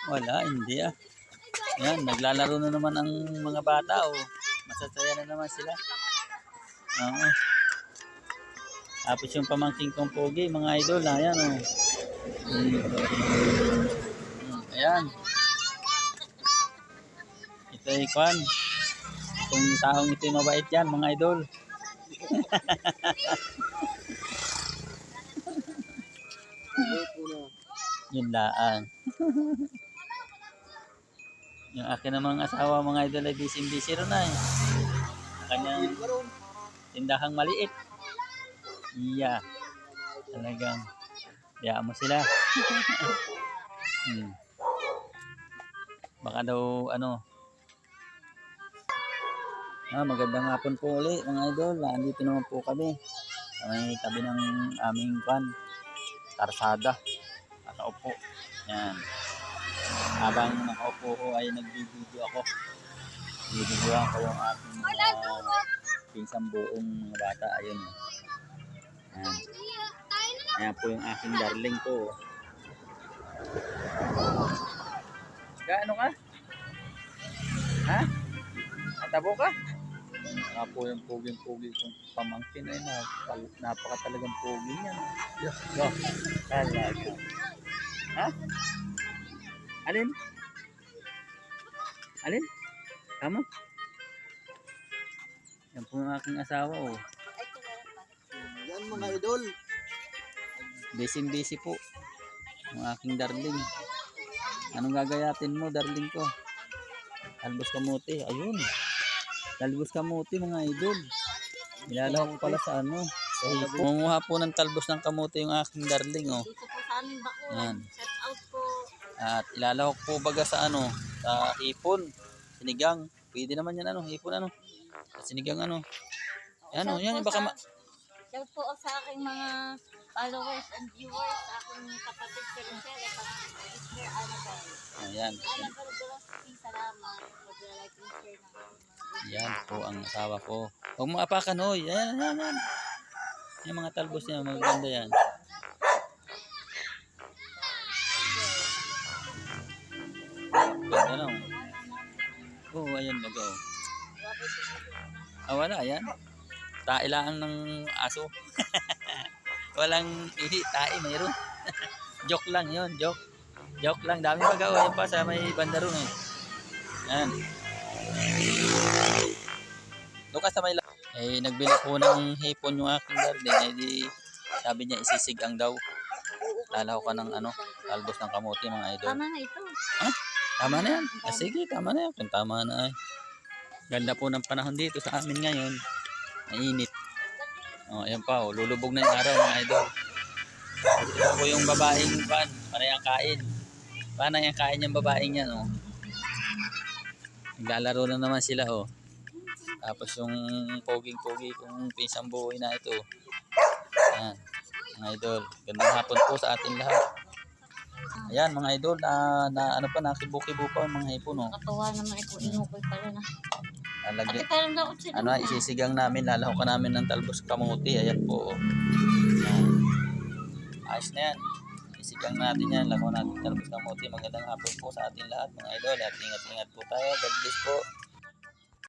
Wala, hindi ah. Yan, naglalaro na naman ang mga bata oh. Masasaya na naman sila. Oo. Tapos yung pamangking kong pogi, mga idol, ayan oh. Ayan. Ito ay kwan. Itong taong ito yung mabait yan, mga idol. Yun laan. Yung akin namang asawa, mga idol, ay busy rin na eh. Kanyang tindahang maliit. Iya. Talagang hayaan mo sila. Baka daw ano. Magandang hapon po uli mga idol. Andito naman po kami. May tabi ng aming karsada. Nakaupo. Yan. Habang nakaupo ko ay nagbibideo ako. Bibidyoan ko yung aking pinsang buong mga bata. Ayun. Yan. Ayan po yung aking darling ko. Gaano ka? Ha? Atabo ka? Nga po yung puging-pugi kong pamangkin ay napaka talagang pugi niya. Yo. Talaga. Ha? Alin? Alin? Tama? Yan po yung aking asawa oh. Yan mga idol. Busy po. Ang aking darling. Anong gagayatin mo darling ko? Talbos kamote. Ayun. Talbos kamote mga idol. Nilalawak ko pala sa ano. Sa hipon. Munguha po ng talbos ng kamote yung aking darling oh. Dito po sa aming bako. Yan. Shout out po. At ilalawak po baga sa ano. Sa hipon. Sinigang. Pwede naman yan ano. Hipon ano. Sinigang ano. Yan oh. Yan baka Shout po sa aking mga followers and viewers. Sa aking kapatid si Rochelle at sister Annabelle. Ayan. Annabelle, salamat. Pag-like and share ng Yan po ang asawa ko. Huwag mo apakan hoy. Ayan. Yung mga talbos niya. Maganda yan. Ganda na oh. Oh, ayan baga oh. Wala, ayan. Tailaan ng aso. Walang ihi, tae mayroon. Joke lang yun, joke. Joke lang, dami baga oh. Yan pa sa may banda ron eh. Yan. Doon ka sa may nagbili po ng hipon yung aking darling. Di sabi niya isisigang daw. Lalaw ka ng ano, talbos ng kamote mga idol. Tama na ito. Ha? Tama na yan. Sige, tama na yan. Kung tama na ay. Ganda po ng panahon dito sa amin ngayon. Mainit. Ayan pa oh. Lulubog na yung araw mga idol. Ito po yung babaeng pan. Panay ang kain. Panay ang kain yung babaeng yan oh. Naglalaro na naman sila oh. Tapos yung poging-pogi kung pinsang buhay na ito. Ayan. Mga idol. Gandang hapon po sa atin lahat. Ayan mga idol. Ano pa nakibukibo pa yung mga hipon oh. Katuwa naman ito. Inukoy pala na. Alagay. Parang daw sila. Ano, isisigang namin, lalahukan namin ng talbos kamuti. Ayan po. Ayan. Ayos na yan. Isisigang natin yan, lalahukan natin ng talbos kamuti. Magandang hapon po sa ating lahat mga idol. At ingat-ingat po tayo. God bless po.